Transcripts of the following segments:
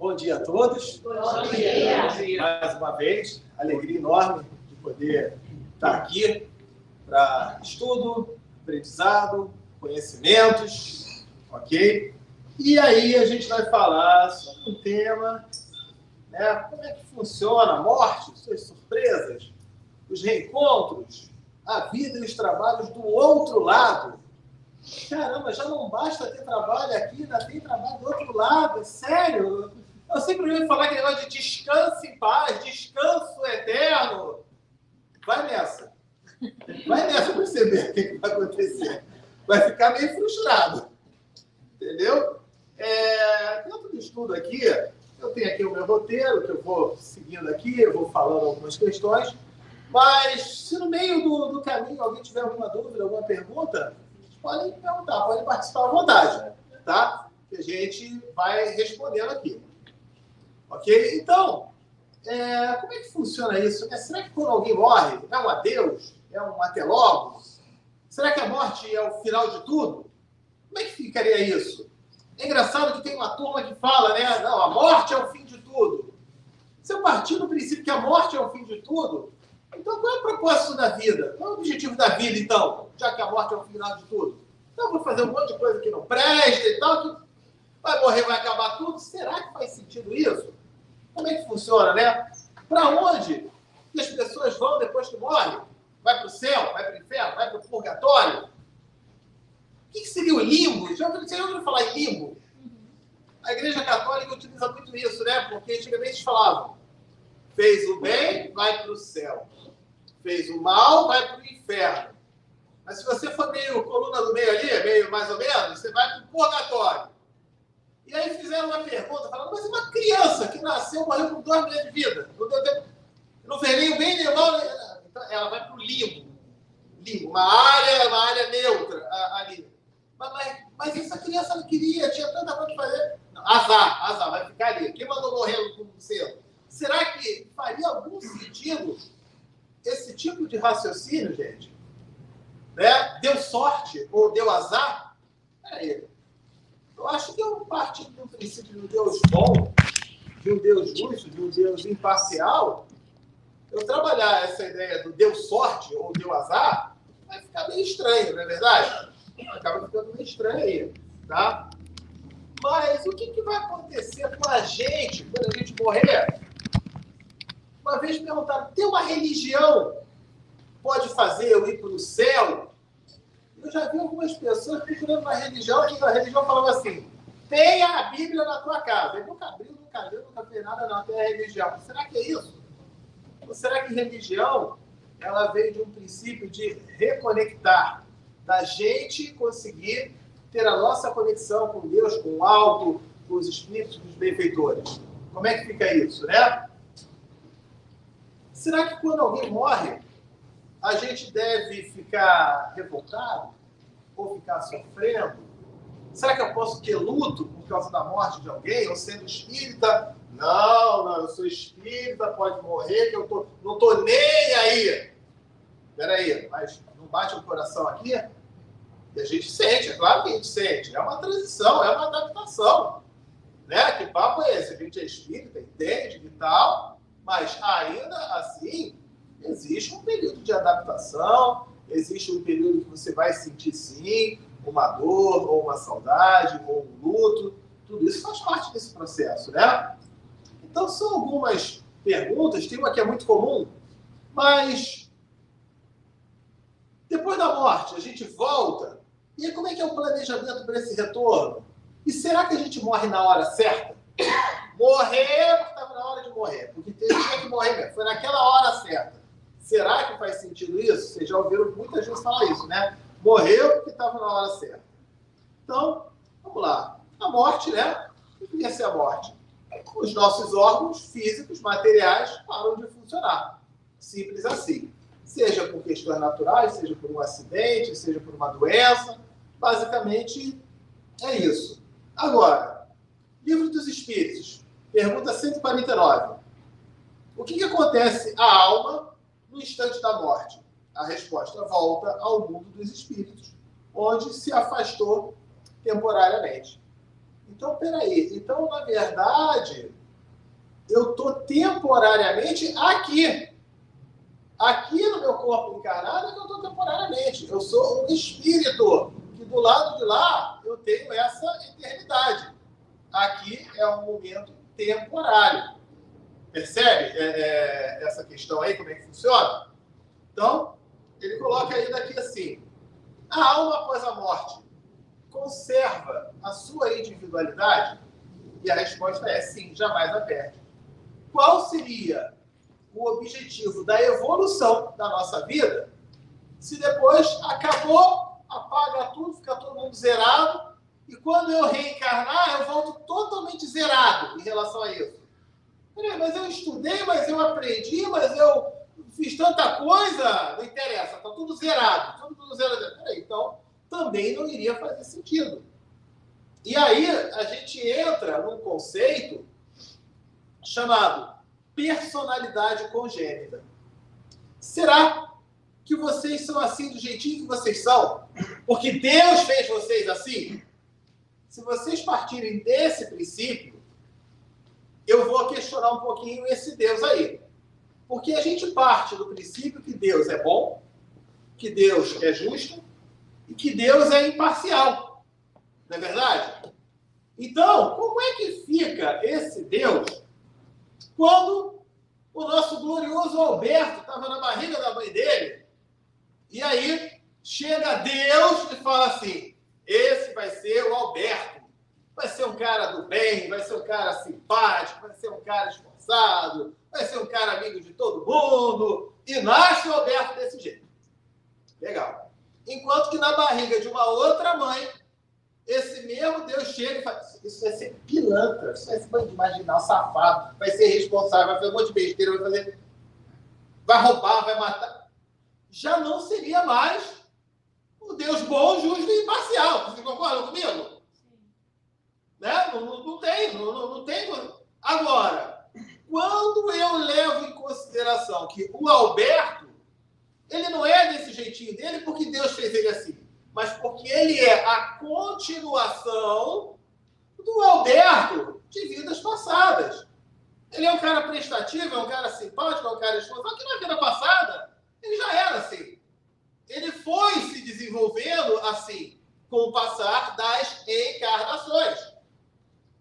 Bom dia a todos. Bom dia. Mais uma vez, alegria enorme de poder estar aqui para estudo, aprendizado, conhecimentos, ok? E aí a gente vai falar sobre um tema, né? Como é que funciona a morte, suas surpresas, os reencontros, a vida e os trabalhos do outro lado. Caramba, já não basta ter trabalho aqui, ainda tem trabalho do outro lado, é sério? Eu sempre ouvi falar aquele negócio de descanso em paz, descanso eterno. Vai nessa. Vai nessa para perceber o que vai acontecer. Vai ficar meio frustrado. Entendeu? Dentro do estudo aqui, eu tenho aqui o meu roteiro, que eu vou seguindo aqui, eu vou falando algumas questões, mas se no meio do caminho alguém tiver alguma dúvida, alguma pergunta, podem perguntar, podem participar à vontade, tá? Que a gente vai respondendo aqui. Ok? Então, como é que funciona isso? Será que quando alguém morre, é um adeus? É um até logo? Será que a morte é o final de tudo? Como é que ficaria isso? É engraçado que tem uma turma que fala, né? Não, a morte é o fim de tudo. Se eu partir do princípio que a morte é o fim de tudo, então qual é o propósito da vida? Qual é o objetivo da vida, então? Já que a morte é o final de tudo. Então eu vou fazer um monte de coisa que não presta e tal, que vai morrer, vai acabar tudo. Será que faz sentido isso? Como é que funciona, né? Para onde que as pessoas vão depois que morrem? Vai para o céu? Vai para o inferno? Vai para o purgatório? O que seria o limbo? Você já ouviu falar em limbo? A Igreja Católica utiliza muito isso, né? Porque antigamente eles falavam: fez o bem, vai para o céu. Fez o mal, vai para o inferno. Mas se você for meio coluna do meio ali, meio mais ou menos, você vai para o purgatório. E aí fizeram uma pergunta, falando: mas uma criança que nasceu, morreu com 2 meses de vida, não fez nem o bem nem o mal, então ela vai para o limbo. Limbo, uma área neutra ali. Mas essa criança não queria, tinha tanta coisa para fazer. Não, azar, vai ficar ali. Quem mandou morrer no céu? Será que faria algum sentido esse tipo de raciocínio, gente? Né? Deu sorte ou deu azar? Peraí. Eu acho que eu parti do princípio de um Deus bom, de um Deus justo, de um Deus imparcial. Eu trabalhar essa ideia do deu sorte ou deu azar, vai ficar meio estranho, não é verdade? Acaba ficando meio estranho aí, tá? Mas o que vai acontecer com a gente quando a gente morrer? Uma vez me perguntaram: tem uma religião pode fazer eu ir para o céu? Eu já vi algumas pessoas procurando uma religião, que a religião falava assim: tenha a Bíblia na tua casa. Eu nunca abri, nunca fez nada, não, tem a religião. Será que é isso? Ou será que religião, ela veio de um princípio de reconectar, da gente conseguir ter a nossa conexão com Deus, com o alto, com os espíritos, com os benfeitores? Como é que fica isso, né? Será que quando alguém morre, a gente deve ficar revoltado? Ou ficar sofrendo? Será que eu posso ter luto por causa da morte de alguém? Ou sendo espírita? Não, eu sou espírita, pode morrer, que eu não estou nem aí. Peraí, mas não bate o coração aqui? E a gente sente, é claro que a gente sente. É uma transição, é uma adaptação. Né? Que papo é esse? A gente é espírita, entende e tal, mas ainda assim existe um período de adaptação, existe um período que você vai sentir, sim, uma dor, ou uma saudade, ou um luto. Tudo isso faz parte desse processo, né? Então, são algumas perguntas. Tem uma que é muito comum, mas depois da morte, a gente volta. E aí, como é que é o planejamento para esse retorno? E será que a gente morre na hora certa? Morrer porque estava na hora de morrer, porque tinha que morrer mesmo. Foi naquela hora certa. Será que faz sentido isso? Vocês já ouviram muita gente falar isso, né? Morreu porque estava na hora certa. Então, vamos lá. A morte, né? O que ia ser a morte? Os nossos órgãos físicos, materiais, param de funcionar. Simples assim. Seja por questões naturais, seja por um acidente, seja por uma doença. Basicamente, é isso. Agora, Livro dos Espíritos. Pergunta 149. O que acontece à alma no instante da morte? A resposta: volta ao mundo dos espíritos, onde se afastou temporariamente. Então, peraí. Então, na verdade, eu estou temporariamente aqui. Aqui no meu corpo encarnado é que eu estou temporariamente. Eu sou um espírito, que do lado de lá eu tenho essa eternidade. Aqui é um momento temporário. Percebe essa questão aí, como é que funciona? Então, ele coloca aí daqui assim: a alma após a morte conserva a sua individualidade? E a resposta é sim, jamais a perde. Qual seria o objetivo da evolução da nossa vida se depois acabou, apaga tudo, fica todo mundo zerado, e quando eu reencarnar, eu volto totalmente zerado em relação a isso? Peraí, mas eu estudei, mas eu aprendi, mas eu fiz tanta coisa, não interessa, está tudo zerado, tudo zerado. Peraí, então também não iria fazer sentido. E aí a gente entra num conceito chamado personalidade congênita. Será que vocês são assim do jeitinho que vocês são? Porque Deus fez vocês assim? Se vocês partirem desse princípio, eu vou questionar um pouquinho esse Deus aí. Porque a gente parte do princípio que Deus é bom, que Deus é justo e que Deus é imparcial. Não é verdade? Então, como é que fica esse Deus quando o nosso glorioso Alberto estava na barriga da mãe dele? E aí chega Deus e fala assim: esse vai ser o Alberto. Vai ser um cara do bem, vai ser um cara simpático, vai ser um cara esforçado, vai ser um cara amigo de todo mundo. E nasce o Alberto desse jeito. Legal. Enquanto que na barriga de uma outra mãe, esse mesmo Deus chega e fala: isso vai ser pilantra, isso vai ser bandido marginal, safado, vai ser responsável, vai fazer um monte de besteira, vai roubar, vai matar. Já não seria mais o Deus bom, justo e imparcial. Vocês concordam comigo? Né? Não tem. Agora, quando eu levo em consideração que o Alberto, ele não é desse jeitinho dele porque Deus fez ele assim, mas porque ele é a continuação do Alberto de vidas passadas. Ele é um cara prestativo, é um cara simpático, é um cara esforçado. Só que na vida passada, ele já era assim. Ele foi se desenvolvendo assim, com o passar das encarnações.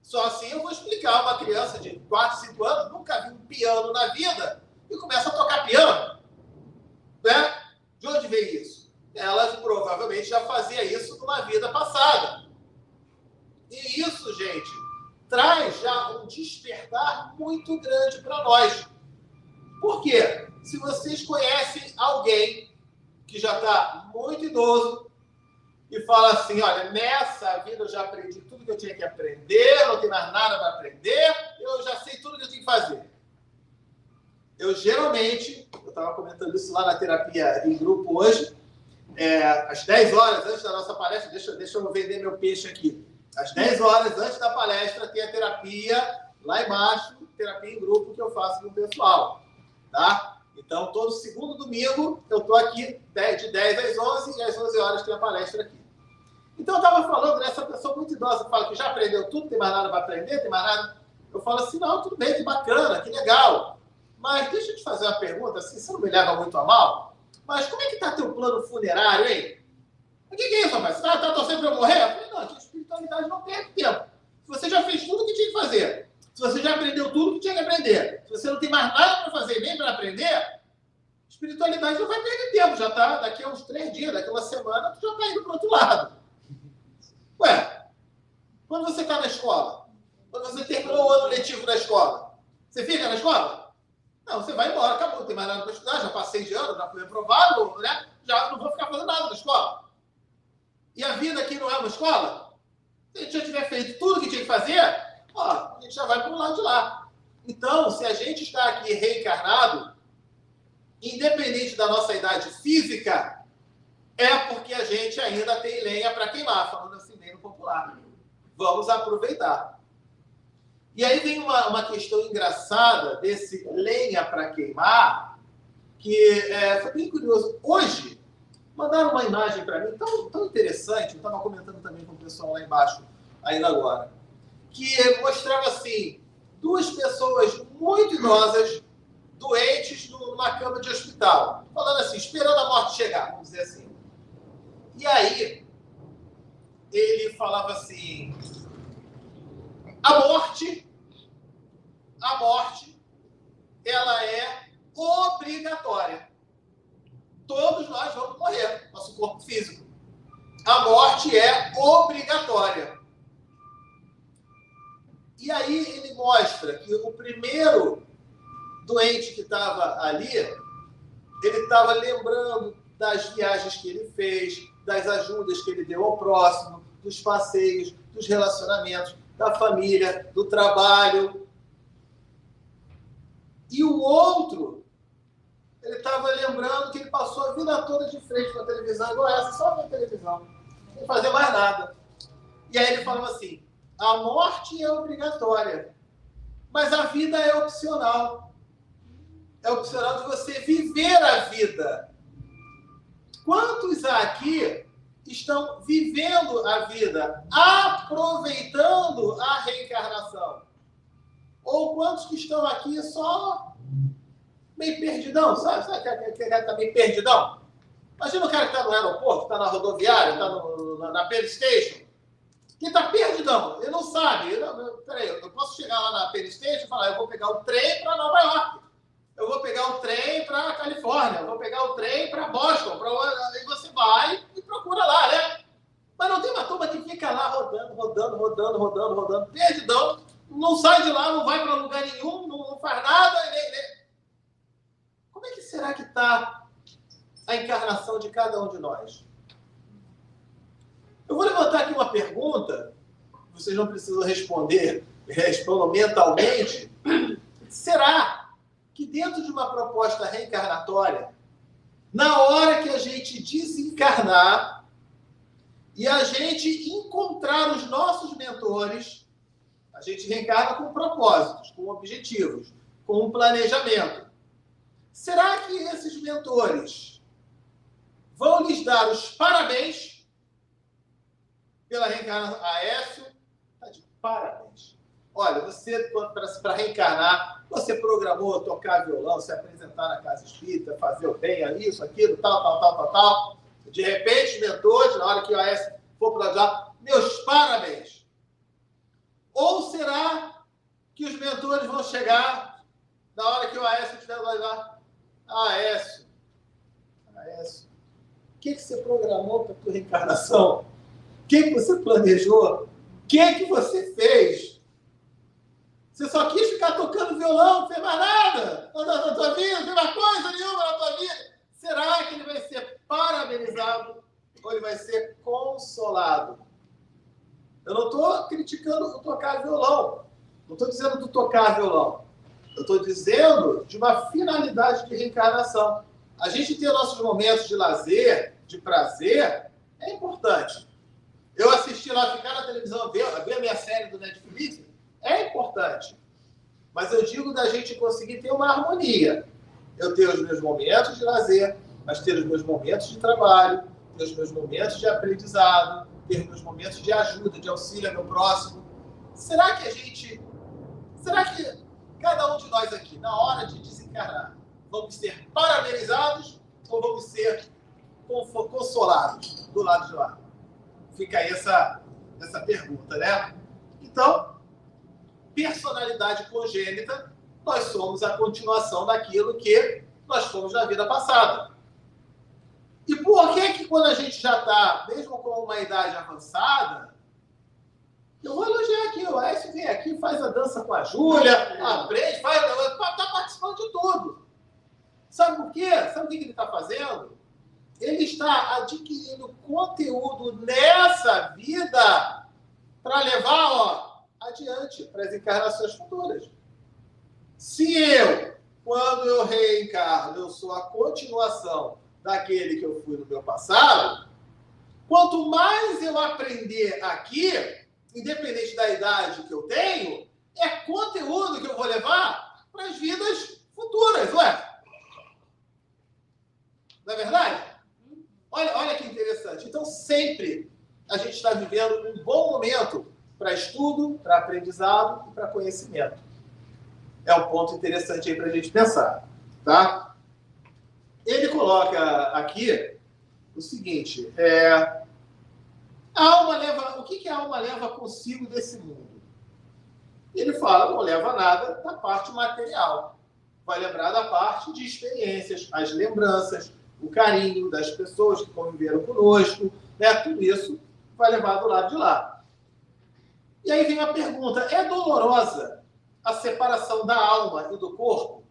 Só assim eu vou explicar uma criança de 4, 5 anos, nunca viu um piano na vida, e começa a tocar piano. Né? De onde veio isso? Ela provavelmente já fazia isso numa vida passada. E isso, gente, traz já um despertar muito grande para nós. Por quê? Se vocês conhecem alguém que já está muito idoso e fala assim: olha, nessa vida eu já aprendi tudo que eu tinha que aprender, não tem mais nada para aprender, eu já sei tudo que eu tinha que fazer. Eu geralmente, eu estava comentando isso lá na terapia em grupo hoje, às 10 horas antes da nossa palestra, deixa eu vender meu peixe aqui. Às 10 horas antes da palestra tem a terapia lá embaixo, terapia em grupo que eu faço com o pessoal. Tá? Então, todo segundo domingo eu estou aqui de 10 às 11 e às 11 horas tem a palestra aqui. Então, eu estava falando dessa pessoa muito idosa que fala que já aprendeu tudo, tem mais nada para aprender, tem mais nada. Eu falo assim: não, tudo bem, que bacana, que legal. Mas deixa eu te fazer uma pergunta, assim, você não me leva muito a mal, mas como é que está teu plano funerário, hein? O que é isso, rapaz? Você está torcendo para eu morrer? Eu falei: não, a espiritualidade não perde tempo. Se você já fez tudo o que tinha que fazer, se você já aprendeu tudo o que tinha que aprender, se você não tem mais nada para fazer nem para aprender, espiritualidade não vai perder tempo. Já está daqui a uns 3 dias, daqui a uma semana, tu já está indo para o outro lado. Ué, quando você está na escola, quando você terminou o ano letivo da escola, você fica na escola? Não, você vai embora, acabou, não tem mais nada para estudar, já passei de ano, já fui aprovado, né? Já não vou ficar fazendo nada na escola. E a vida aqui não é uma escola? Se a gente já tiver feito tudo que tinha que fazer, a gente já vai para o lado de lá. Então, se a gente está aqui reencarnado, independente da nossa idade física, é porque a gente ainda tem lenha para queimar, falando assim bem no popular. Vamos aproveitar. E aí vem uma questão engraçada desse lenha para queimar, que foi bem curioso. Hoje, mandaram uma imagem para mim tão interessante, eu estava comentando também com o pessoal lá embaixo, ainda agora, que mostrava assim, duas pessoas muito idosas, doentes, numa cama de hospital. Falando assim, esperando a morte chegar, vamos dizer assim. E aí, ele falava assim, a morte, ela é obrigatória. Todos nós vamos morrer, nosso corpo físico. A morte é obrigatória. E aí ele mostra que o primeiro doente que estava ali, ele estava lembrando das viagens que ele fez, das ajudas que ele deu ao próximo, dos passeios, dos relacionamentos, da família, do trabalho. E o outro, ele estava lembrando que ele passou a vida toda de frente com a televisão, igual essa, só na televisão, sem fazer mais nada. E aí ele falava assim, a morte é obrigatória, mas a vida é opcional. É opcional de você viver a vida. Quantos aqui estão vivendo a vida, aproveitando a reencarnação? Ou quantos que estão aqui só meio perdidão, sabe? Sabe que está meio perdidão? Imagina o cara que está no aeroporto, está na rodoviária, está na PlayStation, que está perdidão, ele não sabe. Peraí, eu posso chegar lá na PlayStation e falar, eu vou pegar o trem para Nova York, eu vou pegar o trem para Califórnia, eu vou pegar o trem para Boston, aí você vai e procura lá, né? Mas não tem uma turma que fica lá rodando, perdidão, não sai de lá, não vai para lugar nenhum, não faz nada. Como é que será que está a encarnação de cada um de nós? Eu vou levantar aqui uma pergunta, vocês não precisam responder, respondam mentalmente. Será que dentro de uma proposta reencarnatória, na hora que a gente desencarnar e a gente encontrar os nossos mentores, a gente reencarna com propósitos, com objetivos, com um planejamento. Será que esses mentores vão lhes dar os parabéns pela reencarnação? Aécio está de parabéns. Olha, você, para reencarnar, você programou tocar violão, se apresentar na casa espírita, fazer o bem, isso, aquilo, tal. De repente, mentores, na hora que o Aécio for para lá, meus parabéns. Ou será que os mentores vão chegar na hora que o Aécio estiver lá? Aécio, o que você programou para a tua reencarnação? O que você planejou? O que você fez? Você só quis ficar tocando violão, não fez mais nada na tua vida, não fez mais coisa nenhuma na tua vida. Será que ele vai ser parabenizado ou ele vai ser consolado? Eu não estou criticando o tocar violão. Não estou dizendo do tocar violão. Eu estou dizendo de uma finalidade de reencarnação. A gente ter nossos momentos de lazer, de prazer, é importante. Eu assistir lá, ficar na televisão, ver a minha série do Netflix, é importante. Mas eu digo da gente conseguir ter uma harmonia. Eu ter os meus momentos de lazer, mas ter os meus momentos de trabalho, ter os meus momentos de aprendizado, ter os meus momentos de ajuda, de auxílio ao meu próximo. Será que cada um de nós aqui, na hora de desencarnar, vamos ser parabenizados ou vamos ser consolados do lado de lá? Fica aí essa pergunta, né? Então, personalidade congênita, nós somos a continuação daquilo que nós fomos na vida passada. E por que quando a gente já está, mesmo com uma idade avançada, eu vou elogiar aqui, o Aécio vem aqui, faz a dança com a Júlia, aprende, está participando de tudo. Sabe por quê? Sabe o que ele está fazendo? Ele está adquirindo conteúdo nessa vida para levar adiante para as encarnações futuras. Se quando eu reencarno, eu sou a continuação daquele que eu fui no meu passado, quanto mais eu aprender aqui, independente da idade que eu tenho, é conteúdo que eu vou levar para as vidas futuras, ué? Não é verdade? Olha que interessante. Então, sempre a gente está vivendo um bom momento para estudo, para aprendizado e para conhecimento. é um ponto interessante aí para a gente pensar, tá? Ele coloca aqui o seguinte, a alma leva, o que a alma leva consigo desse mundo? Ele fala, não leva nada da parte material. Vai lembrar da parte de experiências, as lembranças, o carinho das pessoas que conviveram conosco, né? Tudo isso vai levar do lado de lá. E aí vem a pergunta, é dolorosa a separação da alma e do corpo,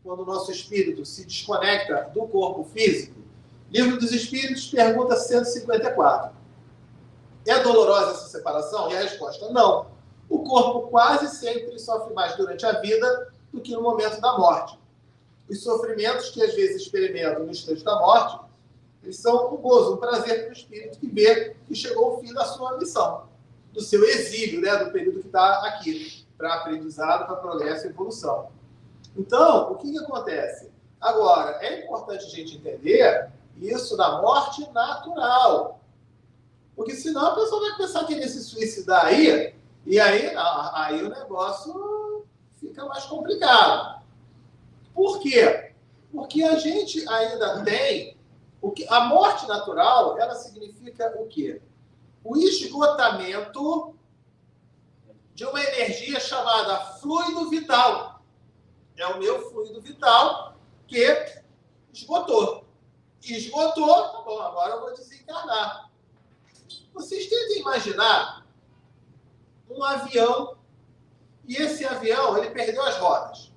quando o nosso espírito se desconecta do corpo físico? Livro dos Espíritos, pergunta 154. É dolorosa essa separação? E a resposta, não. O corpo quase sempre sofre mais durante a vida do que no momento da morte. Os sofrimentos que às vezes experimentam no instante da morte, eles são um gozo, um prazer para o espírito que vê que chegou o fim da sua missão, do seu exílio, né, do período que está aqui, para aprendizado, para progresso e evolução. Então, o que acontece? Agora, é importante a gente entender isso da morte natural. Porque senão a pessoa vai pensar que ele se suicidar aí, e aí o negócio fica mais complicado. Por quê? Porque a gente ainda tem... a morte natural, ela significa o quê? O esgotamento de uma energia chamada fluido vital. É o meu fluido vital que esgotou. Esgotou, tá bom, agora eu vou desencarnar. Vocês tentem imaginar um avião, e esse avião, ele perdeu as rodas.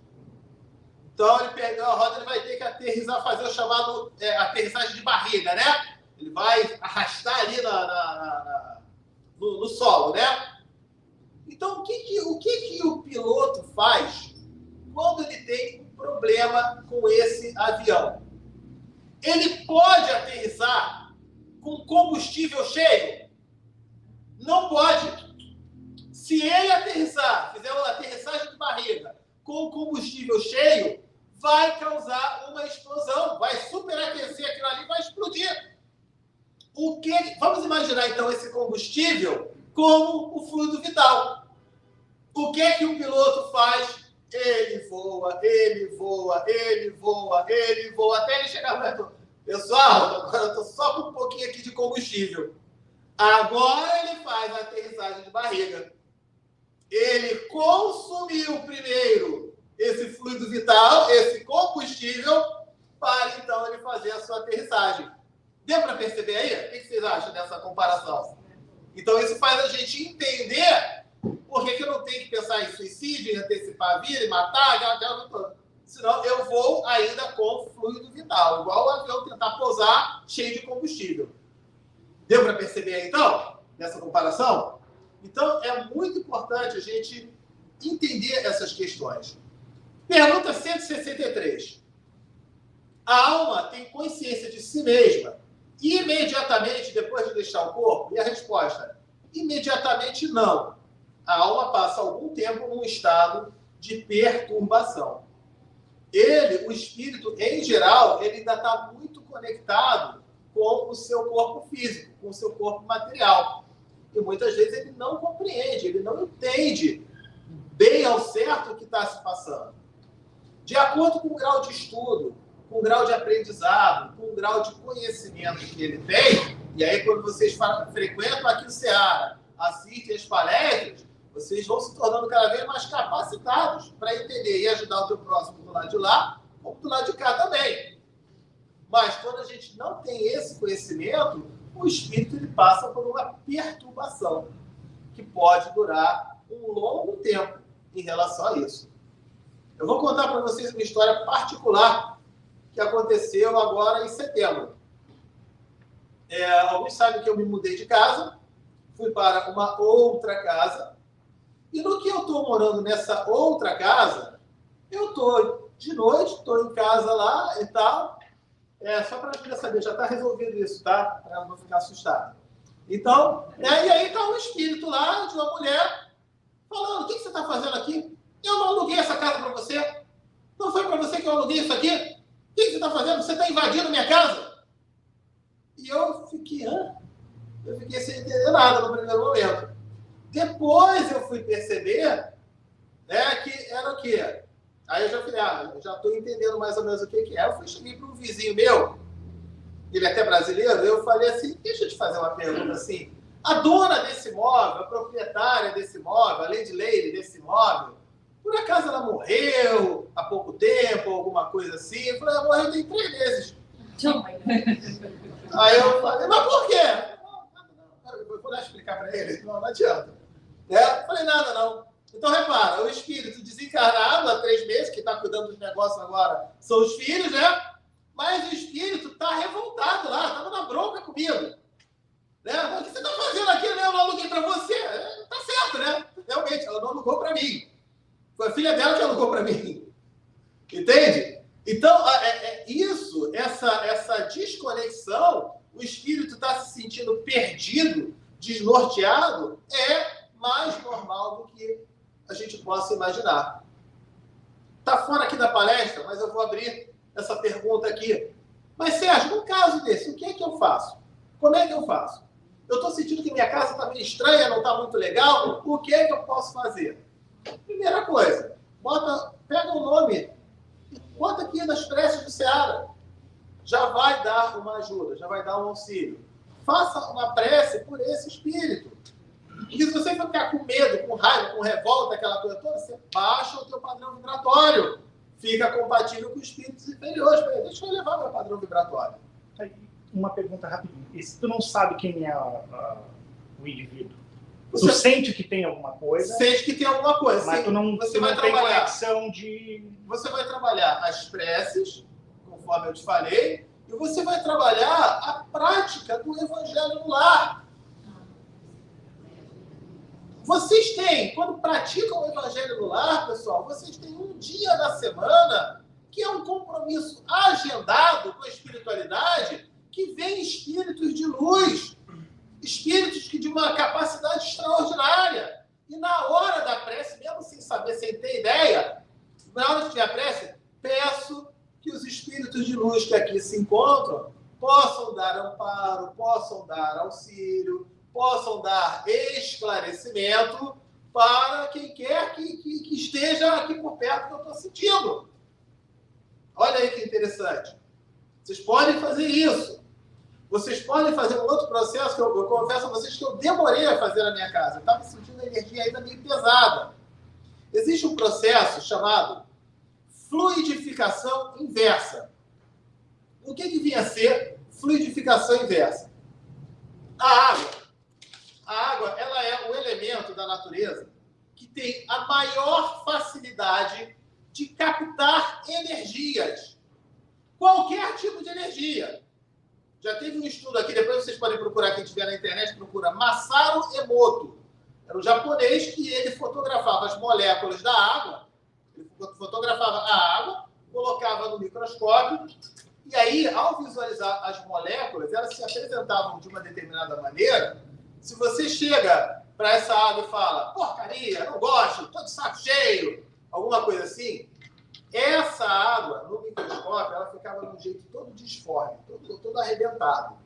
Então, ele perdeu a roda, ele vai ter que aterrissar, fazer o chamado aterrissagem de barriga, né? Ele vai arrastar ali no solo, né? Então, o que o piloto faz quando ele tem um problema com esse avião? Ele pode aterrissar com combustível cheio? Não pode. Se ele aterrissar, fizer uma aterrissagem de barriga com combustível cheio, vai causar uma explosão, vai superaquecer aquilo ali, vai explodir. Vamos imaginar, então, esse combustível como o fluido vital. O que o piloto faz? Ele voa, ele voa, ele voa, ele voa, até ele chegar no retorno. Pessoal, agora eu estou só com um pouquinho aqui de combustível. Agora ele faz a aterrissagem de barriga. Ele consumiu primeiro esse fluido vital, esse combustível, para então ele fazer a sua aterrissagem. Deu para perceber aí? O que vocês acham dessa comparação? Então isso faz a gente entender por que eu não tenho que pensar em suicídio, em antecipar a vida, em matar, aquela toda. Senão eu vou ainda com fluido vital, igual o avião tentar pousar cheio de combustível. Deu para perceber aí, então, nessa comparação? Então, é muito importante a gente entender essas questões. Pergunta 163. A alma tem consciência de si mesma imediatamente depois de deixar o corpo? E a resposta, imediatamente não. A alma passa algum tempo num estado de perturbação. O espírito, em geral, ele ainda está muito conectado com o seu corpo físico, com o seu corpo material. E muitas vezes ele não compreende, ele não entende bem ao certo o que está se passando. De acordo com o grau de estudo, com o grau de aprendizado, com o grau de conhecimento que ele tem, e aí quando vocês frequentam aqui o Seara, assistem as palestras, vocês vão se tornando cada vez mais capacitados para entender e ajudar o teu próximo do lado de lá, como do lado de cá também. Mas quando a gente não tem esse conhecimento, o espírito ele passa por uma perturbação que pode durar um longo tempo em relação a isso. Eu vou contar para vocês uma história particular que aconteceu agora em setembro. Alguns sabem que eu me mudei de casa, fui para uma outra casa, e no que eu estou morando nessa outra casa, eu estou de noite, estou em casa lá e tal. Só para a gente saber, já está resolvido isso, tá? Para não ficar assustado. Então, e aí está um espírito lá de uma mulher falando, o que você está fazendo aqui? Eu não aluguei essa casa para você. Não foi para você que eu aluguei isso aqui? O que você está fazendo? Você está invadindo minha casa? E eu fiquei sem entender nada no primeiro momento. Depois eu fui perceber, né, que era o quê? Aí eu já falei, eu já estou entendendo mais ou menos o que é. Eu cheguei para um vizinho meu, ele é até brasileiro, eu falei assim, deixa eu te fazer uma pergunta assim, a dona desse imóvel, a proprietária desse imóvel, a landlady desse imóvel, por acaso ela morreu há pouco tempo, alguma coisa assim? Eu falei, ela morreu tem 3 meses. Aí eu falei, mas por quê? Não, eu vou lá explicar para ele, não adianta. Eu falei, nada não. Então, repara, o espírito desencarnado há 3 meses, que está cuidando dos negócios agora, são os filhos, né? Mas o espírito está revoltado lá, estava na bronca comigo. Né? O que você está fazendo aqui? Eu não aluguei para você. Tá certo, né? Realmente, ela não alugou para mim. Foi a filha dela que alugou para mim. Entende? Então, isso, essa desconexão, o espírito está se sentindo perdido, desnorteado, é mais normal do que a gente possa imaginar. Está fora aqui da palestra, mas eu vou abrir essa pergunta aqui. Mas, Sérgio, num caso desse, o que é que eu faço? Como é que eu faço? Eu estou sentindo que minha casa está meio estranha, não está muito legal. O que é que eu posso fazer? Primeira coisa, pega o nome e bota aqui nas preces do Seara. Já vai dar uma ajuda, já vai dar um auxílio. Faça uma prece por esse espírito. E se você ficar com medo, com raiva, com revolta, aquela coisa toda, você baixa o teu padrão vibratório. Fica compatível com espíritos inferiores. Deixa eu elevar meu padrão vibratório. Uma pergunta rapidinho. E se tu não sabe quem é o indivíduo? Tu sente que tem alguma coisa? Sente que tem alguma coisa. Mas tu não tem conexão de... Você vai trabalhar as preces, conforme eu te falei, e você vai trabalhar a prática do Evangelho no lar. Vocês têm, quando praticam o Evangelho no lar, pessoal, vocês têm um dia da semana que é um compromisso agendado com a espiritualidade, que vem espíritos de luz, espíritos que de uma capacidade extraordinária. E na hora da prece, mesmo sem saber, sem ter ideia, na hora que tiver a prece, peço que os espíritos de luz que aqui se encontram possam dar amparo, possam dar auxílio, possam dar esclarecimento para quem quer que esteja aqui por perto que eu estou sentindo. Olha aí que interessante. Vocês podem fazer isso. Vocês podem fazer um outro processo que eu confesso a vocês que eu demorei a fazer na minha casa. Eu estava sentindo a energia ainda meio pesada. Existe um processo chamado fluidificação inversa. O que vinha a ser fluidificação inversa? A água, ela é o elemento da natureza que tem a maior facilidade de captar energias. Qualquer tipo de energia. Já teve um estudo aqui, depois vocês podem procurar, quem estiver na internet, procura Masaru Emoto. Era um japonês que ele fotografava as moléculas da água, ele fotografava a água, colocava no microscópio, e aí, ao visualizar as moléculas, elas se apresentavam de uma determinada maneira. Se você chega para essa água e fala, porcaria, não gosto, tô de saco cheio, alguma coisa assim, essa água, no microscópio, ela ficava de um jeito todo disforme, todo arrebentado.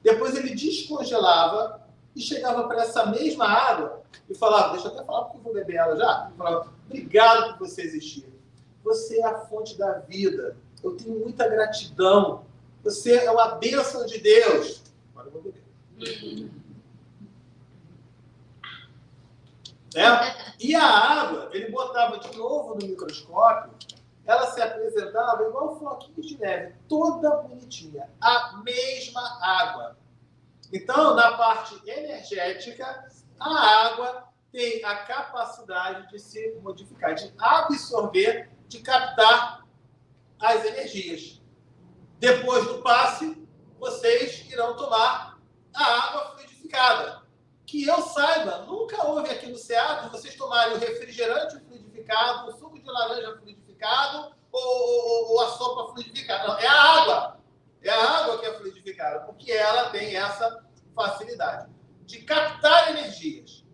Depois ele descongelava e chegava para essa mesma água e falava, deixa eu até falar porque eu vou beber ela já, falava, obrigado por você existir. Você é a fonte da vida. Eu tenho muita gratidão. Você é uma bênção de Deus. Agora eu vou beber. E a água, ele botava de novo no microscópio, ela se apresentava igual floquinhos de neve, toda bonitinha, a mesma água. Então, na parte energética, a água tem a capacidade de se modificar, de absorver, de captar as energias. Depois do passe, vocês irão tomar a água fluidificada. Que eu saiba, nunca houve aqui no Seara de vocês tomarem o refrigerante fluidificado, o suco de laranja fluidificado ou a sopa fluidificada. Não, é a água. É a água que é fluidificada, porque ela tem essa facilidade de captar energias.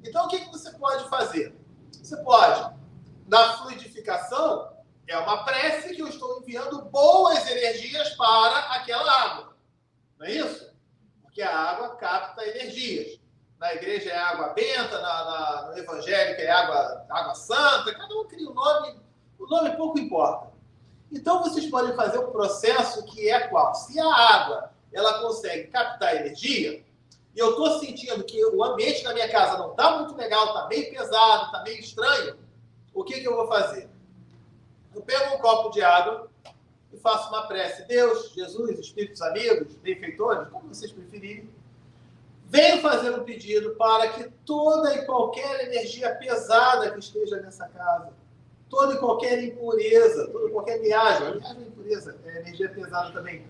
Então, o que você pode fazer? Você pode, na fluidificação, é uma prece que eu estou enviando boas energias para aquela água. Não é isso? Porque a água capta energias. Na igreja é água benta, no evangélico é água santa, cada um cria um nome O nome pouco importa. Então, vocês podem fazer um processo que é qual? Se a água ela consegue captar energia, e eu estou sentindo que o ambiente da minha casa não está muito legal, está meio pesado, está meio estranho, o que eu vou fazer? Eu pego um copo de água e faço uma prece. Deus, Jesus, Espíritos amigos, benfeitores, como vocês preferirem, venho fazer um pedido para que toda e qualquer energia pesada que esteja nessa casa, toda e qualquer impureza, toda e qualquer miasma, miasma é impureza, é energia pesada também,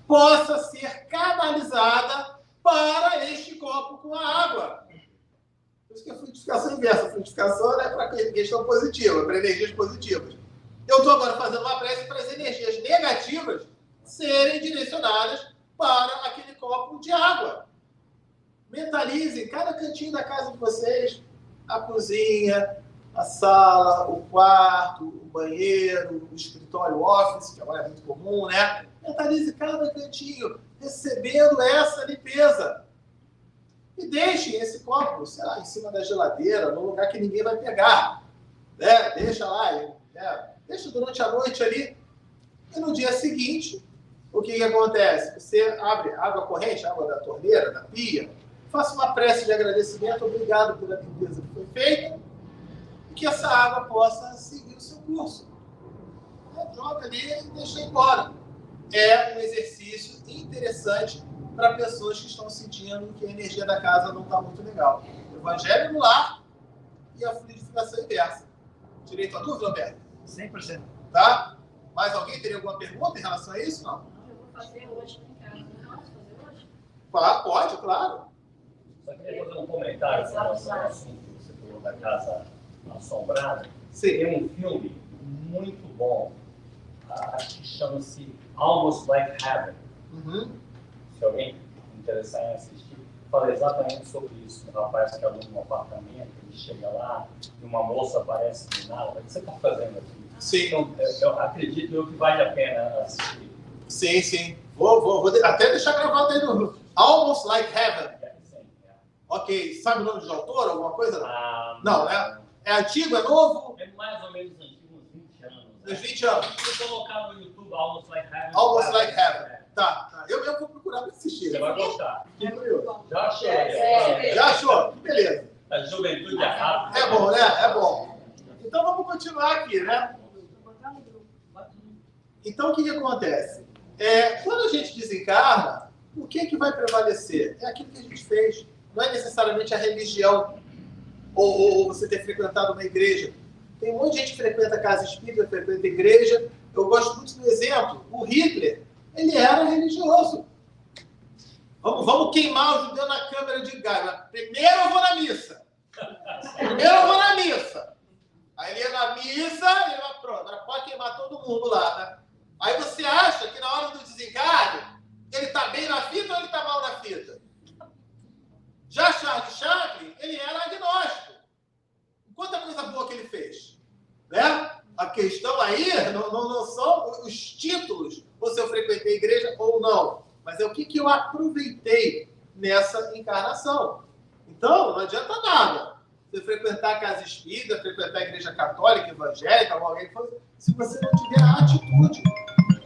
possa ser canalizada para este copo com a água. Por isso que a fluidificação inversa. A fluidificação é para questão positiva, para energias positivas. Eu estou agora fazendo uma prece para as energias negativas serem direcionadas para aquele copo de água. Mentalizem cada cantinho da casa de vocês, a cozinha, a sala, o quarto, o banheiro, o escritório, o office, que agora é muito comum, né? Mentalize cada cantinho, recebendo essa limpeza. E deixem esse copo, sei lá, em cima da geladeira, num lugar que ninguém vai pegar. Né? Deixa lá, né? Deixa durante a noite ali. E no dia seguinte, o que acontece? Você abre água corrente, água da torneira, da pia, faça uma prece de agradecimento, obrigado pela limpeza que foi feita, e que essa água possa seguir o seu curso. Joga ali e deixa embora. É um exercício interessante para pessoas que estão sentindo que a energia da casa não está muito legal. O Evangelho no lar e a fluidificação inversa. Tirei tua dúvida, Alberto? 100%. Tá? Mais alguém teria alguma pergunta em relação a isso? Não? Eu vou fazer hoje em casa. Não posso fazer hoje? Pode, claro. Só queria fazer um comentário com relação ao assunto que você falou da casa assombrada. Sim. Tem um filme muito bom que chama-se Almost Like Heaven. Uhum. Se alguém interessar em assistir, fala exatamente sobre isso. Um rapaz que aluga um apartamento, ele chega lá e uma moça aparece do nada. O que você está fazendo aqui? Sim. Então, eu acredito que vale a pena assistir. Sim, sim. Vou até deixar gravado aí no Almost Like Heaven. Ok. Sabe o nome do autor? Alguma coisa? Não, né? É antigo, é novo? É mais ou menos antigo, uns 20 anos. Uns 20 anos. Se colocar no YouTube Almost Like Heaven. Almost Like Heaven. Tá. Eu vou procurar para assistir. Você vai gostar. Que curioso. Já achei. Já achou? Que beleza. A juventude é rápida. É bom, né? É bom. Então vamos continuar aqui, né? Então o que acontece? Quando a gente desencarna, o que vai prevalecer? É aquilo que a gente fez. Não é necessariamente a religião ou você ter frequentado uma igreja. Tem um monte de gente que frequenta a casa espírita, frequenta a igreja. Eu gosto muito do exemplo. O Hitler, ele era religioso. Vamos queimar o judeu na câmara de gás. Primeiro eu vou na missa. Aí ele ia na missa, ele vai pronto. Agora pode queimar todo mundo lá, né? Aí você acha que na hora do desencarne, ele está bem na fita ou ele está mal na fita? Já Charles Chaplin, ele era agnóstico. Quanta coisa boa que ele fez. Né? A questão aí não são os títulos, ou se eu frequentei a igreja ou não, mas é o que eu aproveitei nessa encarnação. Então, não adianta nada você frequentar a casa espírita, frequentar a igreja católica, evangélica, ou alguém que for, se você não tiver a atitude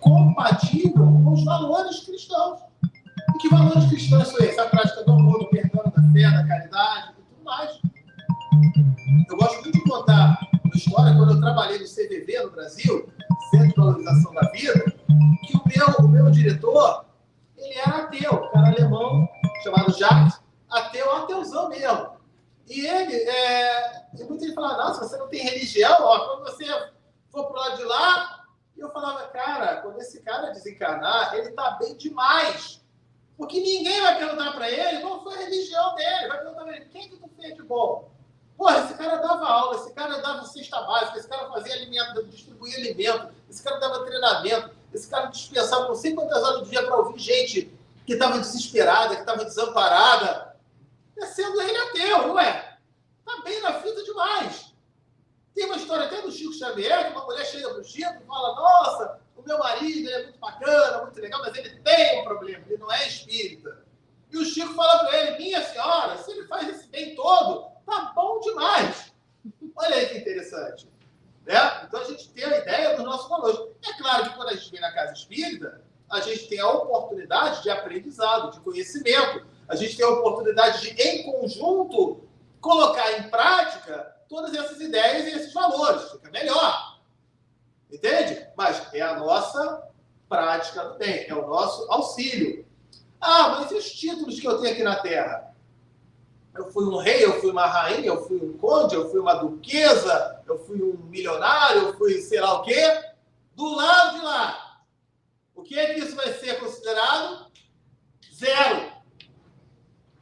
compatível com os valores cristãos. E que valores cristãos são esses? A prática do amor, do perdão, da fé, da caridade e tudo mais. Eu gosto muito de contar uma história quando eu trabalhei no CVV no Brasil, Centro de Valorização da Vida, que o meu diretor, ele era ateu, um cara alemão chamado Jacques, ateuzão mesmo. E muita gente falava, nossa, você não tem religião, quando você for pro lado de lá, e eu falava, cara, quando esse cara desencarnar, ele tá bem demais. Porque ninguém vai perguntar para ele qual foi a religião dele. Vai perguntar para ele, quem que tu fez de bom? Porra, esse cara dava aula, esse cara dava cesta básica, esse cara fazia alimento, distribuía alimento, esse cara dava treinamento, esse cara dispensava não sei quantas horas do dia para ouvir gente que estava desesperada, que estava desamparada. Sendo ele ateu, não é? Tá bem na fita demais. Tem uma história até do Chico Xavier, que uma mulher chega pro Chico e fala, nossa, o meu marido é muito bacana, muito legal, mas ele tem um problema, ele não é espírita. E o Chico fala para ele, minha senhora, se ele faz esse bem todo, tá bom demais. Olha aí que interessante. Né? Então a gente tem a a gente vem na casa espírita, a gente tem a oportunidade de aprendizado, de conhecimento. A gente tem a oportunidade de, em conjunto, colocar em prática todas essas ideias e esses valores. Fica melhor. Entende? Mas é a nossa prática do bem, é o nosso auxílio. Ah, mas e os títulos que eu tenho aqui na Terra? Eu fui um rei, eu fui uma rainha, eu fui um conde, eu fui uma duquesa, eu fui um milionário, eu fui sei lá o quê. Do lado de lá, o que é que isso vai ser considerado? Zero.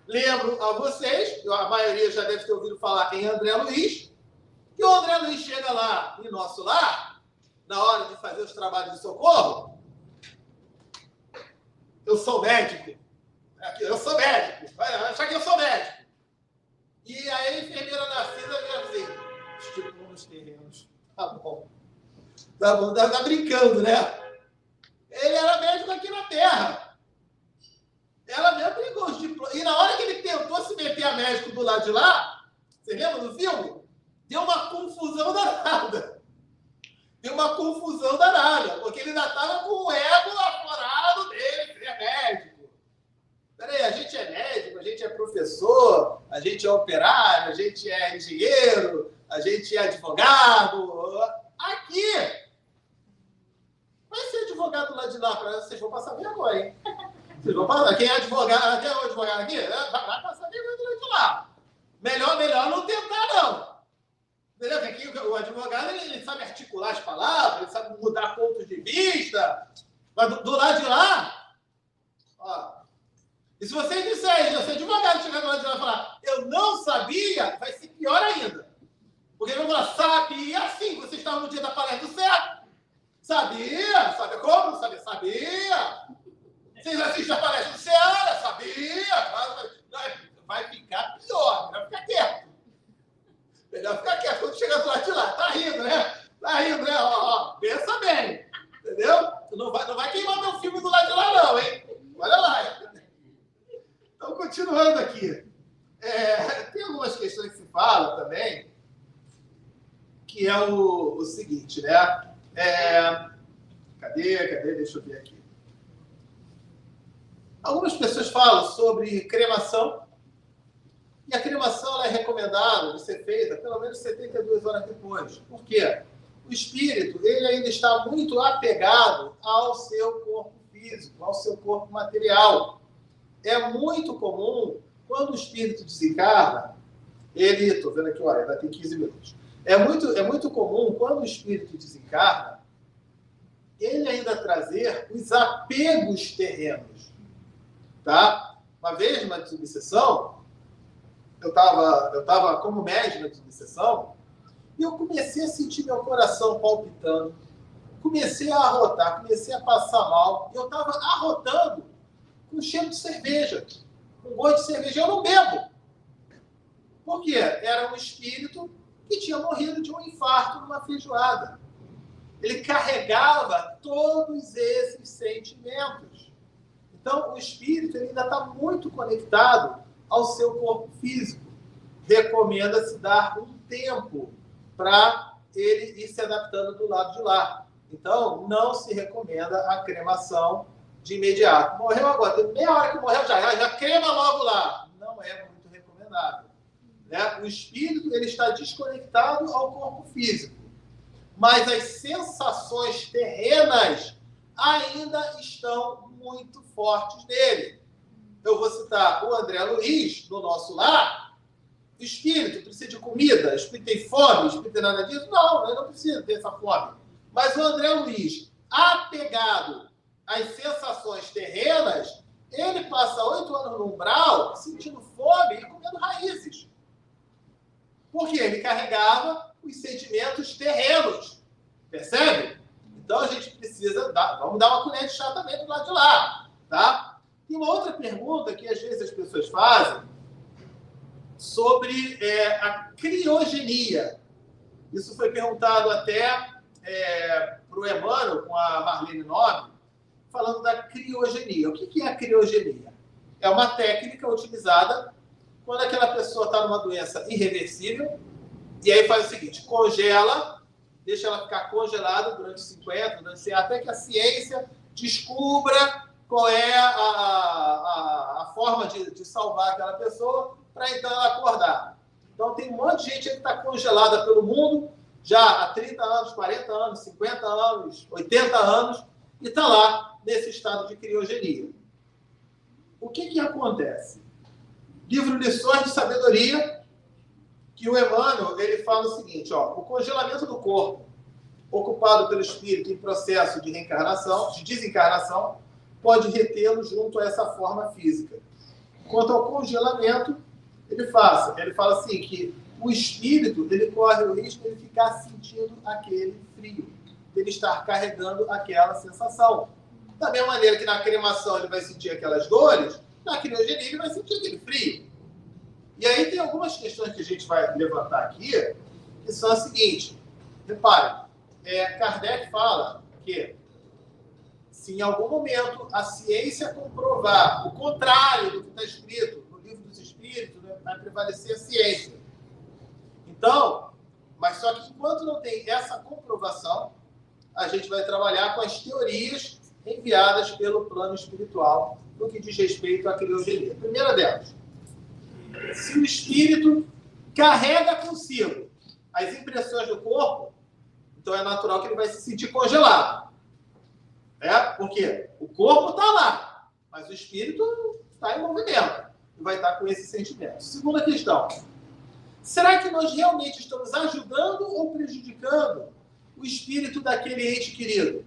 Lembro a vocês, a maioria já deve ter ouvido falar em André Luiz, que o André Luiz chega lá em nosso lar, na hora de fazer os trabalhos de socorro. Eu sou médico. Eu sou médico. Vai achar que eu sou médico. E aí a enfermeira Narcisa vem assim, estipula nos terrenos. Tá bom. Tá bom, tá brincando, né? Ele era médico aqui na Terra. Ela mesmo brigou os diplomas. E na hora que ele tentou se meter a médico do lado de lá, você lembra do filme? Deu uma confusão danada. Deu uma confusão danada, porque ele ainda estava com o ego aflorado dele, ele é médico. Peraí, a gente é médico, a gente é professor, a gente é operário, a gente é engenheiro, a gente é advogado. Aqui! Vai ser advogado lá de lá, vocês vão passar vergonha, hein? Vocês vão passar. Quem é advogado, aqui? Vai passar vergonha de lá. Melhor não tentar, não. Entendeu? Porque aqui o advogado ele sabe articular as palavras, ele sabe mudar pontos de vista. Mas do lado de lá, ó. E se vocês disserem, se o advogado chegar do lado de lá e falar, eu não sabia, vai ser pior ainda. Porque ele vai falar, sabia sim, vocês estavam no dia da palestra do certo. Sabia? Sabe como? Sabia. Vocês assistem a palestra do Ceará? Sabia. Vai ficar pior, melhor ficar quieto. Melhor ficar quieto quando chegar do lado de lá. Tá rindo, né? Ó, pensa bem. Entendeu? Não vai queimar meu filme do lado de lá, não, hein? Olha lá. Então, continuando aqui. Tem algumas questões que se falam também, que é o seguinte, né? Cadê? Deixa eu ver aqui. Algumas pessoas falam sobre cremação. E a cremação ela é recomendada de ser feita pelo menos 72 horas depois. Por quê? O espírito ele ainda está muito apegado ao seu corpo físico, ao seu corpo material. É muito comum, quando o espírito desencarna, estou vendo aqui, olha, ainda tem 15 minutos. É muito comum, quando o espírito desencarna, ele ainda trazer os apegos terrenos. Tá? Uma vez, numa desobsessão, eu estava como médium na desobsessão, e eu comecei a sentir meu coração palpitando. Comecei a arrotar, comecei a passar mal. Eu estava arrotando com cheiro de cerveja, com gosto de cerveja. Eu não bebo. Por quê? Era um espírito que tinha morrido de um infarto numa feijoada. Ele carregava todos esses sentimentos. Então, o espírito ele ainda está muito conectado ao seu corpo físico. Recomenda-se dar um tempo para ele ir se adaptando do lado de lá. Então, não se recomenda a cremação de imediato. Morreu agora, tem meia hora que morreu, já crema logo lá. Não é muito recomendável. Né? O espírito ele está desconectado ao corpo físico. Mas as sensações terrenas ainda estão muito fortes nele. Eu vou citar o André Luiz, no nosso lar. O espírito precisa de comida? O espírito tem fome? O espírito tem nada disso? Não, ele não precisa ter essa fome. Mas o André Luiz, apegado às sensações terrenas, ele passa 8 anos no umbral sentindo fome e comendo raízes. Por quê? Ele carregava os sentimentos terrenos. Percebe? Então a gente precisa vamos dar uma colher de chá também do lado de lá. Tá? E uma outra pergunta que às vezes as pessoas fazem sobre a criogenia. Isso foi perguntado até para o Emmanuel, com a Marlene Nobre, falando da criogenia. O que é a criogenia? É uma técnica utilizada quando aquela pessoa está numa doença irreversível, e aí faz o seguinte, congela, deixa ela ficar congelada durante 50, durante 100, até que a ciência descubra qual é a forma de salvar aquela pessoa para então ela acordar. Então tem um monte de gente que está congelada pelo mundo já há 30 anos, 40 anos, 50 anos, 80 anos, e está lá nesse estado de criogenia. O que acontece? Livro Lições de Sabedoria, que o Emmanuel ele fala o seguinte, ó, o congelamento do corpo, ocupado pelo espírito em processo de reencarnação, de desencarnação, pode retê-lo junto a essa forma física. Quanto ao congelamento, ele fala assim, que o espírito ele corre o risco de ele ficar sentindo aquele frio, de ele estar carregando aquela sensação. Da mesma maneira que na cremação ele vai sentir aquelas dores, na criogenia ele vai sentir aquele frio. E aí tem algumas questões que a gente vai levantar aqui, que são as seguintes. Reparem, Kardec fala que se em algum momento a ciência comprovar o contrário do que está escrito no Livro dos Espíritos, né, vai prevalecer a ciência. Então, mas só que enquanto não tem essa comprovação, a gente vai trabalhar com as teorias enviadas pelo plano espiritual no que diz respeito à criogenia. A primeira delas, se o espírito carrega consigo as impressões do corpo, então é natural que ele vai se sentir congelado. Por quê? O corpo está lá, mas o espírito está em movimento e vai estar com esse sentimento. Segunda questão, será que nós realmente estamos ajudando ou prejudicando o espírito daquele ente querido?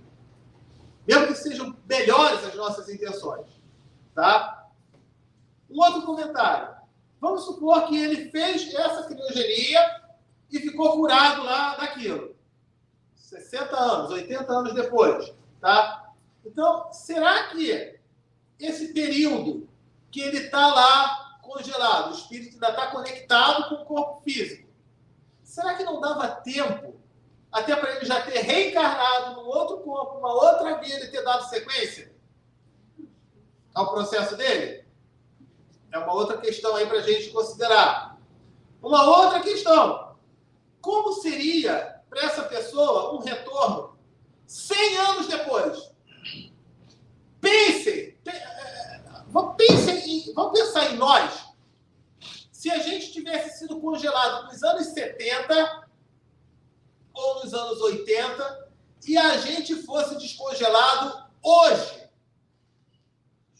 Mesmo que sejam melhores as nossas intenções. Tá? Um outro comentário. Vamos supor que ele fez essa criogenia e ficou curado lá daquilo. 60 anos, 80 anos depois. Tá? Então, será que esse período que ele está lá congelado, o espírito ainda está conectado com o corpo físico, será que não dava tempo até para ele já ter reencarnado num outro corpo, uma outra vida e ter dado sequência ao processo dele? É uma outra questão aí para a gente considerar. Uma outra questão. Como seria para essa pessoa um retorno 100 anos depois? Vamos pensar em nós. Se a gente tivesse sido congelado nos anos 70 ou nos anos 80 e a gente fosse descongelado hoje.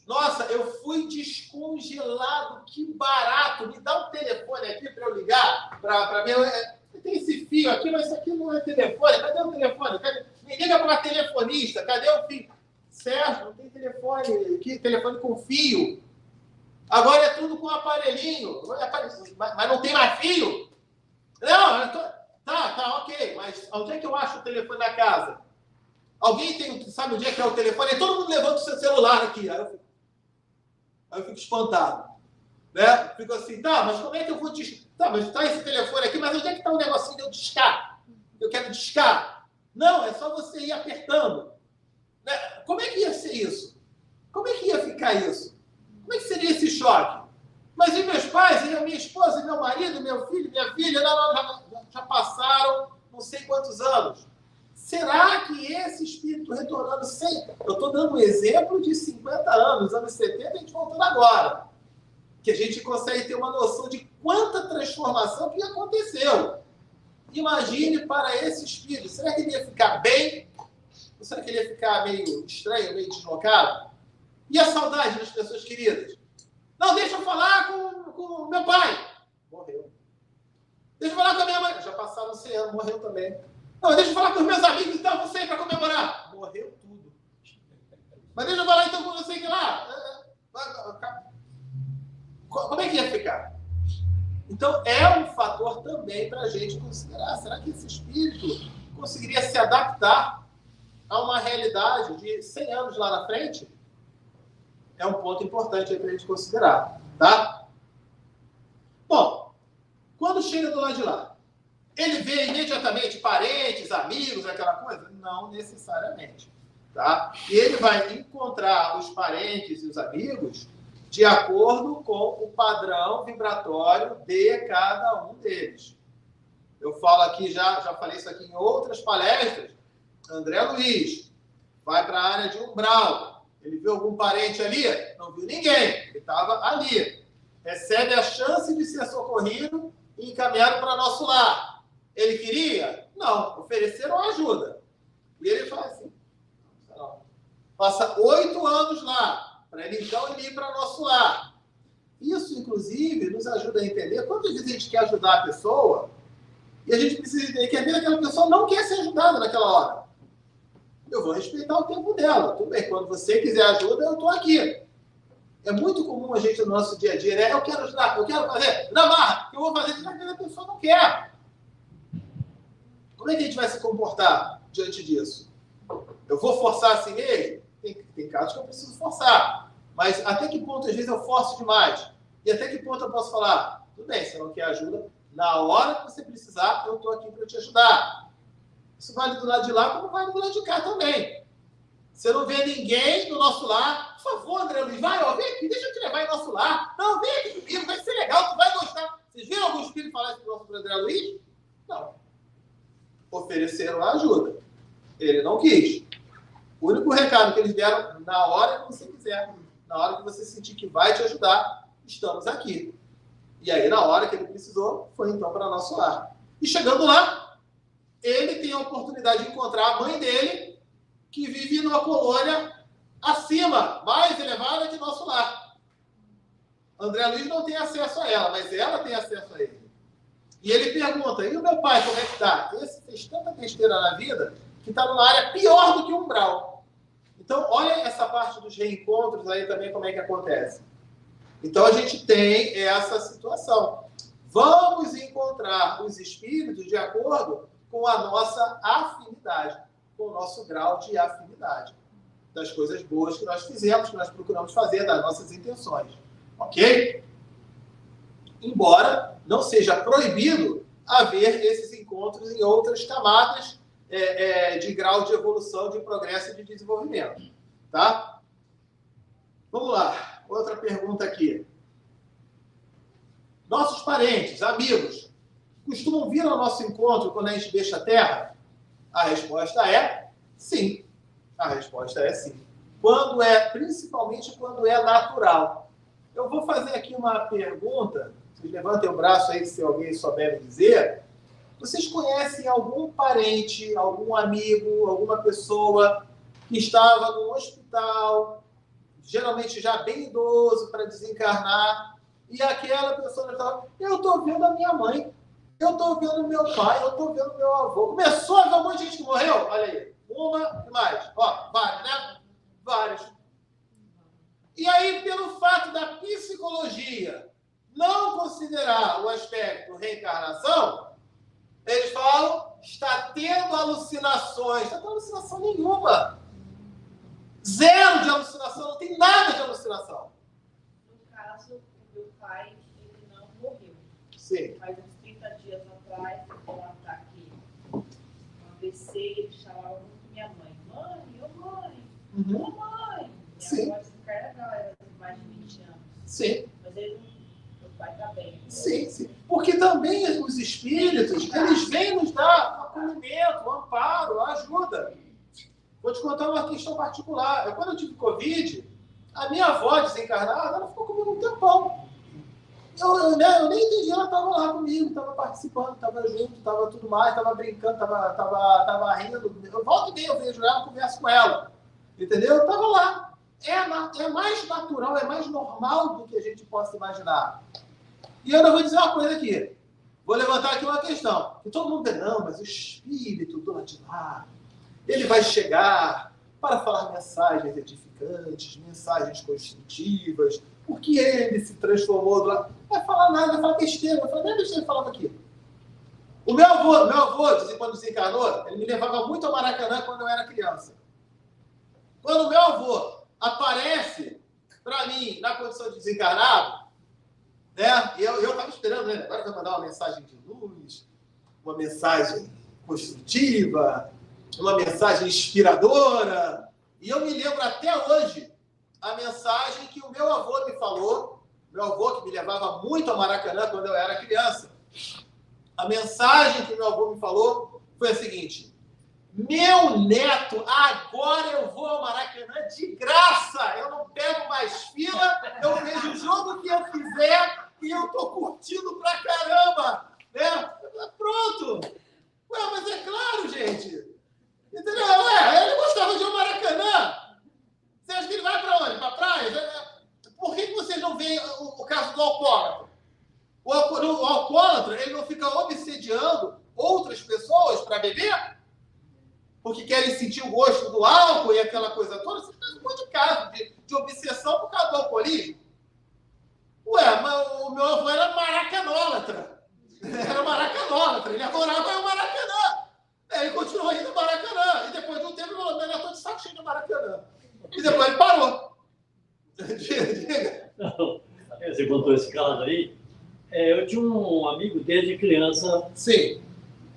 Nossa, eu fui descongelado, que barato. Me dá um telefone aqui para eu ligar para mim. Tem esse fio aqui, mas isso aqui não é telefone. Cadê o telefone? Me liga para uma telefonista. Cadê o fio? Sérgio, não tem telefone aqui, telefone com fio. Agora é tudo com aparelhinho. Mas não tem mais fio? Não, tá, ok. Mas onde é que eu acho o telefone na casa? Alguém sabe onde é que é o telefone? E todo mundo levanta o seu celular aqui. Aí eu fico espantado. Né? Fico assim, tá, mas como é que eu vou discar? Tá, mas tá esse telefone aqui, mas onde é que tá o negocinho de eu discar? Eu quero discar. Não, é só você ir apertando. Né? Como é que ia ser isso? Como é que ia ficar isso? Como é que seria esse choque? Mas e meus pais, e a minha esposa, e meu marido, meu filho, minha filha, já passaram não sei quantos anos. Será que esse espírito retornando sempre? Eu estou dando um exemplo de 50 anos, anos 70, a gente voltando agora. Que a gente consegue ter uma noção de quanta transformação que aconteceu. Imagine para esse espírito. Será que ele ia ficar bem? Ou será que ele ia ficar meio estranho, meio deslocado? E a saudade das pessoas queridas? Não, deixa eu falar com meu pai. Morreu. Deixa eu falar com a minha mãe. Já passaram 100 anos, morreu também. Não, deixa eu falar com os meus amigos, então, você para comemorar. Morreu tudo. Mas deixa eu falar então com você que lá. Como é que ia ficar? Então, é um fator também para a gente considerar. Será que esse espírito conseguiria se adaptar a uma realidade de 100 anos lá na frente? É um ponto importante para a gente considerar. Tá? Bom, quando chega do lado de lá, ele vê imediatamente parentes, amigos, aquela coisa? Não necessariamente. Tá? E ele vai encontrar os parentes e os amigos de acordo com o padrão vibratório de cada um deles. Eu falo aqui, já falei isso aqui em outras palestras. André Luiz vai para a área de umbral. Ele viu algum parente ali? Não viu ninguém. Ele estava ali. Recebe a chance de ser socorrido e encaminhado para nosso lar. Ele queria? Não. Ofereceram ajuda. E ele fala assim, não. Passa 8 anos lá, para ele então ir para nosso lar. Isso, inclusive, nos ajuda a entender quantas vezes a gente quer ajudar a pessoa e a gente precisa entender que às vezes aquela pessoa não quer ser ajudada naquela hora. Eu vou respeitar o tempo dela. Tudo bem, quando você quiser ajuda, eu estou aqui. É muito comum a gente no nosso dia a dia, né? Eu quero ajudar, eu quero fazer, na marra, eu vou fazer, mas a pessoa não quer. Como é que a gente vai se comportar diante disso? Eu vou forçar assim mesmo? Tem casos que eu preciso forçar. Mas até que ponto, às vezes, eu forço demais? E até que ponto eu posso falar, tudo bem, você não quer ajuda, na hora que você precisar, eu estou aqui para te ajudar. Isso vale do lado de lá, como vale do lado de cá também. Você não vê ninguém do nosso lar, por favor, André Luiz, vai, ó, vem aqui, deixa eu te levar em nosso lar. Não, vem aqui comigo, vai ser legal, tu vai gostar. Vocês viram algum espírito falar isso para o André Luiz? Não. Ofereceram a ajuda. Ele não quis. O único recado que eles deram, na hora que você quiser, na hora que você sentir que vai te ajudar, estamos aqui. E aí, na hora que ele precisou, foi então para nosso lar. E chegando lá, ele tem a oportunidade de encontrar a mãe dele, que vive numa colônia acima, mais elevada que nosso lar. André Luiz não tem acesso a ela, mas ela tem acesso a ele. E ele pergunta, e o meu pai, como é que está? Esse fez tanta besteira na vida que está numa área pior do que o umbral. Então, olha essa parte dos reencontros aí também, como é que acontece. Então, a gente tem essa situação. Vamos encontrar os espíritos de acordo com a nossa afinidade, com o nosso grau de afinidade, das coisas boas que nós fizemos, que nós procuramos fazer, das nossas intenções. Ok? Embora não seja proibido haver esses encontros em outras camadas de grau de evolução, de progresso e de desenvolvimento. Tá? Vamos lá. Outra pergunta aqui. Nossos parentes, amigos, costumam vir ao nosso encontro quando a gente deixa a Terra? A resposta é sim. A resposta é sim. Principalmente quando é natural. Eu vou fazer aqui uma pergunta. Vocês levantem o braço aí se alguém souber me dizer. Vocês conhecem algum parente, algum amigo, alguma pessoa que estava no hospital, geralmente já bem idoso, para desencarnar, e aquela pessoa estava, eu estou vendo a minha mãe, eu estou vendo meu pai, eu estou vendo meu avô. Começou a ver um monte de gente que morreu? Olha aí. Uma e mais. Ó, vários, né? Vários. E aí, pelo fato da psicologia não considerar o aspecto reencarnação, eles falam, está tendo alucinações. Não está tendo alucinação nenhuma. Zero de alucinação, não tem nada de alucinação. No caso, o meu pai, ele não morreu. Sim. Faz uns 30 dias atrás, eu um ataque, um AVC, ele chamava muito minha mãe. Mãe, ô mãe, ô mãe. Sim. Minha avó desencarnou, ela tem mais de 20 anos. Sim. Mas ele, meu pai está bem. Sim, sim. Porque também os espíritos, eles vêm nos dar acolhimento, amparo, ajuda. Vou te contar uma questão particular. Quando eu tive Covid, a minha avó desencarnada, ela ficou comigo um tempão. Eu nem entendi, ela estava lá comigo, estava participando, estava junto, estava tudo mais, estava brincando, estava rindo. Eu volto e meia, eu vejo ela, converso com ela. Entendeu? Eu estava lá. É mais natural, é mais normal do que a gente possa imaginar. E eu ainda vou dizer uma coisa aqui. Vou levantar aqui uma questão. Que todo mundo vê, não, mas o espírito do lado de lá, ele vai chegar para falar mensagens edificantes, mensagens construtivas, porque ele se transformou do lado. Não vai falar nada, vai falar besteira. Vai falar, não é besteira que falava aqui. O meu avô, quando desencarnou, ele me levava muito ao Maracanã quando eu era criança. Quando o meu avô aparece para mim na condição de desencarnado, né? E eu estava esperando, né? Agora vai mandar uma mensagem de luz, uma mensagem construtiva, uma mensagem inspiradora. E eu me lembro até hoje a mensagem que o meu avô me falou, meu avô que me levava muito ao Maracanã quando eu era criança. A mensagem que meu avô me falou foi a seguinte: meu neto, agora eu vou ao Maracanã de graça. Eu não pego mais fila, eu vejo o jogo que eu quiser e eu tô curtindo pra caramba. Né? Pronto. Ué, mas é claro, gente. Entendeu? Ué, ele gostava de ir ao Maracanã. Você acha que ele vai pra onde? Pra praia? Por que vocês não veem o caso do alcoólatra? O alcoólatra, ele não fica obsediando outras pessoas para beber? Porque querem sentir o gosto do álcool e aquela coisa toda? Você tem um monte de caso de obsessão por causa do alcoolismo. Ué, mas o meu avô era maracanólatra. Era maracanólatra. Ele adorava o Maracanã. Ele continuou indo ao Maracanã. E depois de um tempo, ele falou: eu estou de saco cheio do Maracanã. E depois ele parou. Diga. Não, você contou esse caso aí. Eu tinha um amigo desde criança, Sim.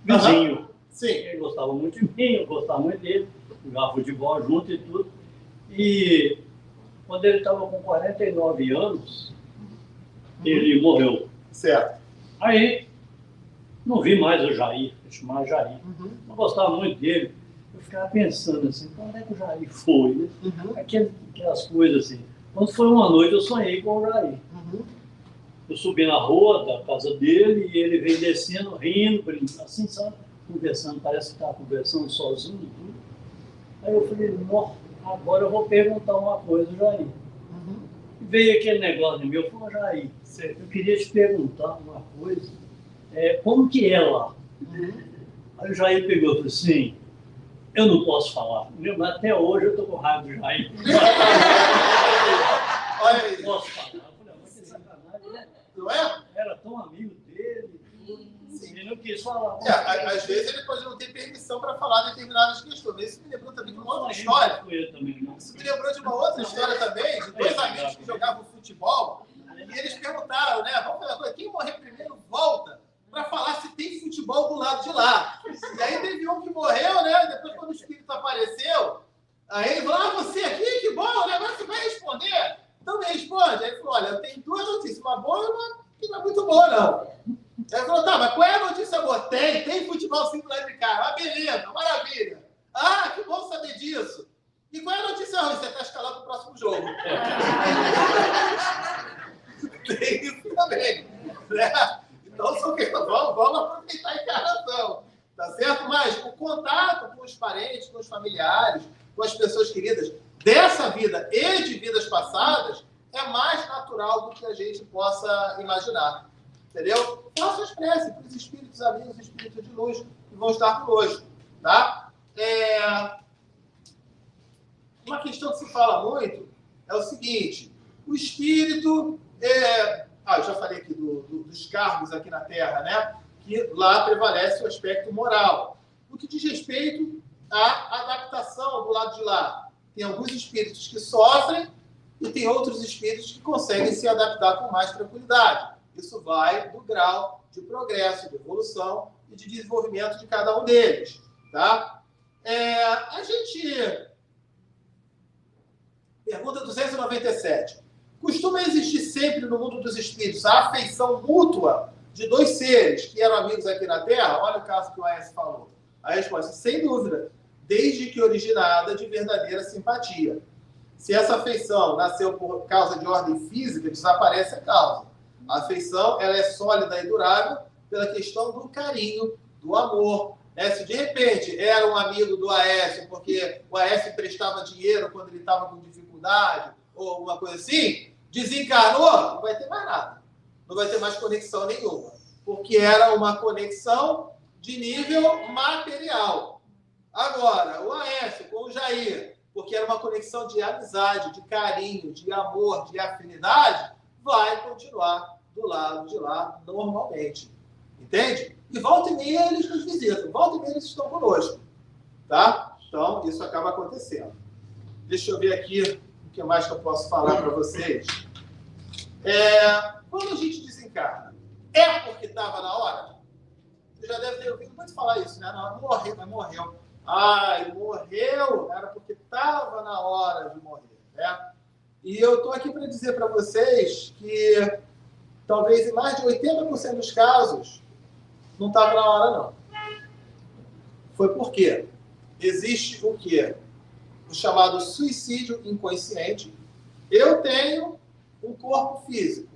vizinho. Sim. Ele gostava muito de mim, eu gostava muito dele, jogava futebol junto e tudo. E quando ele estava com 49 anos, ele morreu. Certo. Aí, não vi mais o Jair, eu chamava Jair. Não gostava muito dele. Eu ficava pensando assim, quando é que o Jair foi? Né? Aquelas coisas assim. Quando foi uma noite, eu sonhei com o Jair. Eu subi na rua da casa dele e ele veio descendo, rindo, assim, sabe? Conversando, parece que estava conversando sozinho e tudo. Aí eu falei, nossa, agora eu vou perguntar uma coisa, Jair. E veio aquele negócio meu, eu falei, Jair, eu queria te perguntar uma coisa, como que é lá? Aí o Jair pegou e falou assim, eu não posso falar, mas até hoje eu estou com raiva do Jair. Olha aí. Não posso falar. Eu falei, mas que sacanagem, né? Não é? Era tão amigo dele, ele não quis falar. Às vezes ele pode não ter permissão para falar determinadas questões. Isso me lembrou também de uma outra história. Isso me lembrou de uma outra história também, de dois amigos que jogavam futebol. E eles perguntaram, né? Vamos fazer uma coisa, quem morrer primeiro volta para falar se tem futebol do lado de lá. E aí teve um que morreu, né? Depois, quando o espírito apareceu, aí ele falou: você aqui, que bom, né? Agora você vai responder. Então me responde. Aí ele falou: olha, eu tenho duas notícias, uma boa e uma que não é muito boa, não. Aí ele falou: tá, mas qual é a notícia boa? Tem futebol sim do lado de cá. Ah, beleza, maravilha. Ah, que bom saber disso. E qual é a notícia ruim? Você está escalado para o próximo jogo. Tem isso também. Né? Então, vamos aproveitar a encarnação. Tá certo? Mas o contato com os parentes, com os familiares, com as pessoas queridas dessa vida e de vidas passadas é mais natural do que a gente possa imaginar. Entendeu? Faça as preces para os espíritos amigos, espíritos de luz que vão estar conosco. Tá? Uma questão que se fala muito é o seguinte: o espírito... eu já falei aqui dos cargos aqui na Terra, né? Que lá prevalece o aspecto moral. No que diz respeito à adaptação do lado de lá, tem alguns espíritos que sofrem e tem outros espíritos que conseguem se adaptar com mais tranquilidade. Isso vai do grau de progresso, de evolução e de desenvolvimento de cada um deles. Tá? A gente... Pergunta 297. Costuma existir sempre no mundo dos espíritos a afeição mútua de dois seres que eram amigos aqui na Terra? Olha o caso que o A.S. falou. A resposta: sem dúvida, desde que originada de verdadeira simpatia. Se essa afeição nasceu por causa de ordem física, desaparece a causa. A afeição ela é sólida e durável pela questão do carinho, do amor. Se de repente era um amigo do Aécio porque o Aécio prestava dinheiro quando ele estava com dificuldade ou alguma coisa assim, desencarnou, não vai ter mais nada. Não vai ter mais conexão nenhuma. Porque era uma conexão de nível material. Agora, o Aécio com o Jair, porque era uma conexão de amizade, de carinho, de amor, de afinidade, vai continuar do lado de lá normalmente. Entende? E volta e meia eles nos visitam, volta e meia eles estão conosco. Tá? Então, isso acaba acontecendo. Deixa eu ver aqui o que mais que eu posso falar para vocês. Quando a gente desencarna, é porque estava na hora? Você já deve ter ouvido muito falar isso, né? Não, morreu, mas morreu. Ele morreu, era porque estava na hora de morrer. Né? E eu estou aqui para dizer para vocês que talvez em mais de 80% dos casos, Não estava na hora, não. Foi por quê? Existe o quê? O chamado suicídio inconsciente. Eu tenho um corpo físico,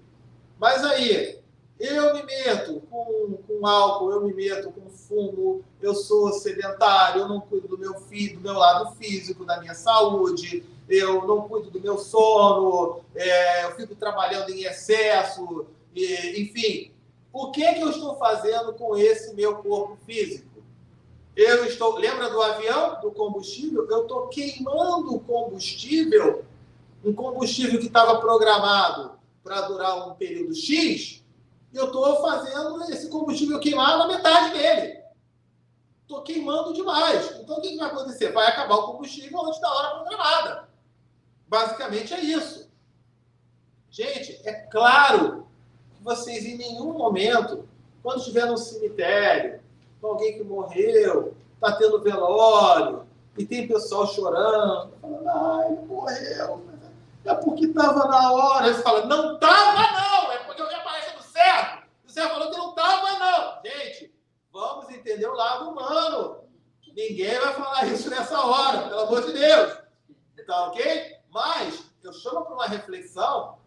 mas aí eu me meto com álcool, eu me meto com fumo, eu sou sedentário, eu não cuido do meu filho, do meu lado físico, da minha saúde, eu não cuido do meu sono, eu fico trabalhando em excesso, enfim. O que eu estou fazendo com esse meu corpo físico? Lembra do avião, do combustível? Eu estou queimando o combustível, um combustível que estava programado para durar um período X, e eu estou fazendo esse combustível queimar na metade dele. Estou queimando demais. Então, o que vai acontecer? Vai acabar o combustível antes da hora programada. Basicamente é isso. Gente, é claro que vocês em nenhum momento, quando estiver no cemitério, com alguém que morreu, está tendo velório, e tem pessoal chorando, falando, ai, ele morreu, é porque estava na hora. Aí você fala, não estava não, é porque alguém aparece no céu. O céu falou que não estava não. Gente, vamos entender o lado humano. Ninguém vai falar isso nessa hora, pelo amor de Deus. Tá ok? Mas eu chamo para uma reflexão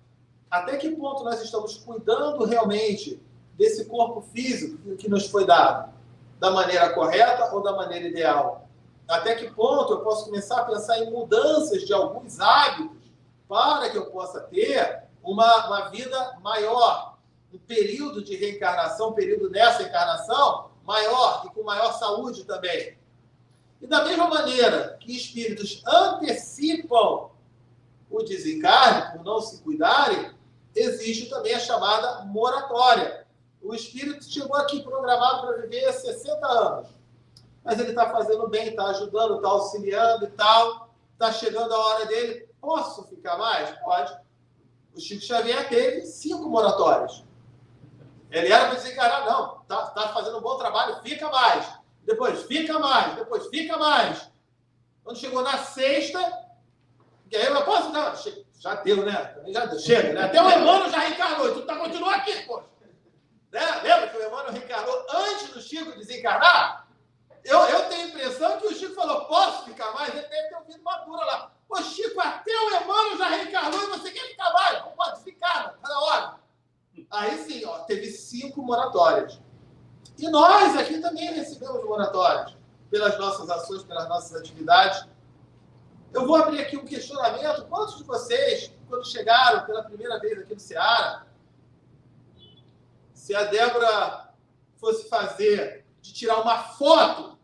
até que ponto nós estamos cuidando realmente desse corpo físico que nos foi dado, da maneira correta ou da maneira ideal. Até que ponto eu posso começar a pensar em mudanças de alguns hábitos para que eu possa ter uma vida maior, um período de reencarnação, um período dessa encarnação maior e com maior saúde também. E da mesma maneira que espíritos antecipam o desencarne por não se cuidarem, existe também a chamada moratória. O espírito chegou aqui programado para viver 60 anos, mas ele está fazendo bem, está ajudando, está auxiliando e tal, está chegando a hora dele. Posso ficar mais? Pode. O Chico Xavier teve 5 moratórias. Ele era para desencarnar, não, está fazendo um bom trabalho, fica mais. Depois fica mais, depois fica mais. Quando chegou na 6ª, que aí eu posso? Não, já deu, né? Também já deu, chega, né? Até o Emmanuel já reencarnou, e tu continua aqui, poxa. Né? Lembra que o Emmanuel reencarnou antes do Chico desencarnar? Eu tenho a impressão que o Chico falou, posso ficar mais? Ele deve ter ouvido uma dura lá. Pô, Chico, até o Emmanuel já reencarnou e você quer ficar mais? Não pode ficar, tá na hora. Aí sim, ó, teve 5 moratórias. E nós aqui também recebemos moratórias pelas nossas ações, pelas nossas atividades. Eu vou abrir aqui um questionamento. Quantos de vocês, quando chegaram pela primeira vez aqui no Ceará, se a Débora fosse fazer, de tirar uma foto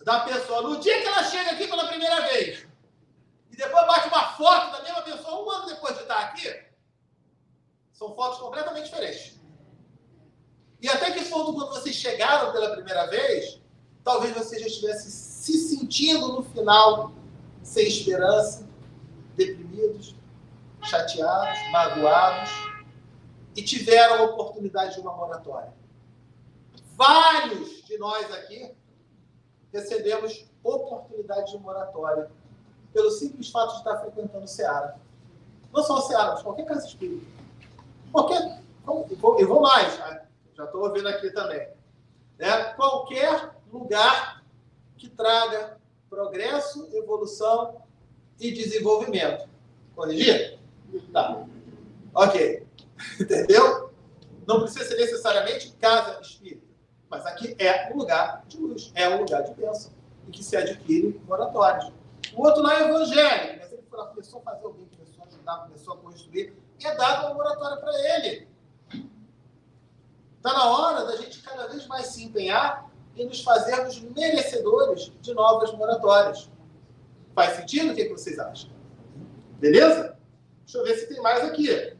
da pessoa no dia que ela chega aqui pela primeira vez, e depois bate uma foto da mesma pessoa 1 ano depois de estar aqui, são fotos completamente diferentes. E até que ponto, quando vocês chegaram pela primeira vez, talvez você já estivesse se sentindo no final sem esperança, deprimidos, chateados, magoados, e tiveram a oportunidade de uma moratória. Vários de nós aqui recebemos oportunidade de moratória pelo simples fato de estar frequentando o Ceará. Não só o Ceará, mas qualquer casa espírita. Eu vou mais, já estou ouvindo aqui também. Né? Qualquer lugar que traga progresso, evolução e desenvolvimento. Corrigir? Tá. Ok. Entendeu? Não precisa ser necessariamente casa espírita. Mas aqui é um lugar de luz, é um lugar de bênção, em que se adquire moratórios. O outro lá é evangélico, mas ele começou a fazer o bem, começou a ajudar, começou a construir, e é dado uma moratória para ele. Está na hora da gente cada vez mais se empenhar em nos fazermos merecedores de novas moratórias. Faz sentido? O que vocês acham? Beleza? Deixa eu ver se tem mais aqui.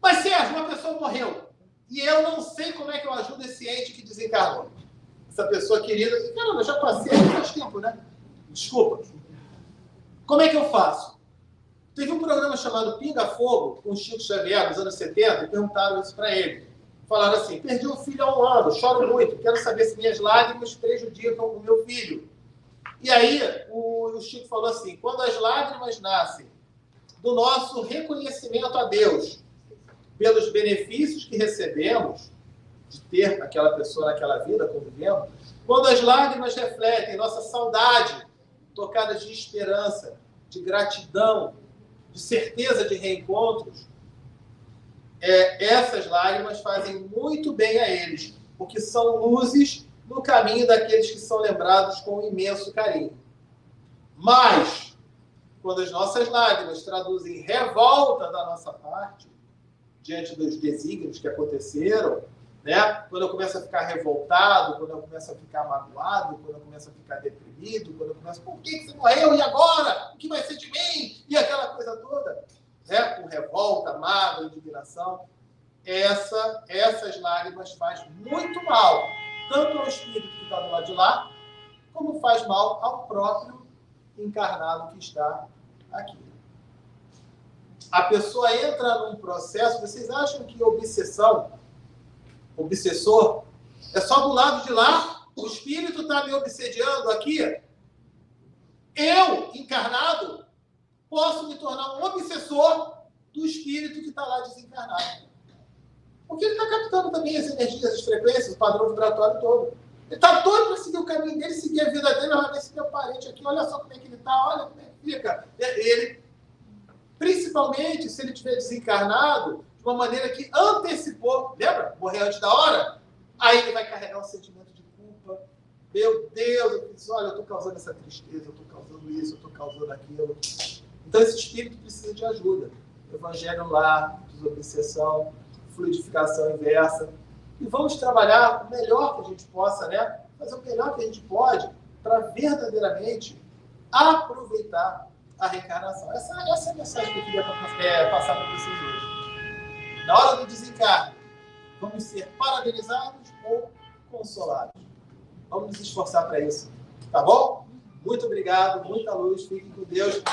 Mas, Sérgio, uma pessoa morreu. E eu não sei como é que eu ajudo esse ente que desencarnou. Essa pessoa querida. E, caramba, eu já passei aqui faz tempo, né? Desculpa. Como é que eu faço? Teve um programa chamado Pinga Fogo, com o Chico Xavier, nos anos 70, e perguntaram isso para ele. Falaram assim, perdi um filho há 1 ano, choro muito, quero saber se minhas lágrimas prejudicam o meu filho. E aí, o Chico falou assim, quando as lágrimas nascem do nosso reconhecimento a Deus, pelos benefícios que recebemos, de ter aquela pessoa naquela vida convivendo, quando as lágrimas refletem nossa saudade, tocadas de esperança, de gratidão, de certeza de reencontros, essas lágrimas fazem muito bem a eles, porque são luzes no caminho daqueles que são lembrados com imenso carinho. Mas, quando as nossas lágrimas traduzem revolta da nossa parte, diante dos desígnios que aconteceram, né? Quando eu começo a ficar revoltado, quando eu começo a ficar magoado, quando eu começo a ficar deprimido, quando eu começo, por que você morreu? E agora? O que vai ser de mim? E aquela coisa toda, né? Com revolta, mágoa, indignação, essas lágrimas fazem muito mal, tanto ao espírito que está do lado de lá, como faz mal ao próprio encarnado que está aqui. A pessoa entra num processo, vocês acham que obsessor, é só do lado de lá, o espírito está me obsediando aqui, eu, encarnado, posso me tornar um obsessor do espírito que está lá desencarnado. Porque ele está captando também as energias, as frequências, o padrão vibratório todo. Ele está doido para seguir o caminho dele, seguir a vida dele, olha esse meu parente aqui, olha só como é que ele está, olha como é que fica. Ele, principalmente se ele estiver desencarnado, de uma maneira que antecipou, lembra? Morrer antes da hora? Aí ele vai carregar um sentimento de culpa. Meu Deus, eu disse, olha, eu estou causando essa tristeza, eu estou causando isso, eu estou causando aquilo. Então esse espírito precisa de ajuda. Evangelho lá, desobsessão, fluidificação inversa. E vamos trabalhar o melhor que a gente possa, né? Fazer o melhor que a gente pode para verdadeiramente aproveitar a reencarnação. Essa é a mensagem que eu queria passar para vocês hoje. Na hora do desencarne, vamos ser parabenizados ou consolados. Vamos nos esforçar para isso. Tá bom? Muito obrigado, muita luz. Fiquem com Deus.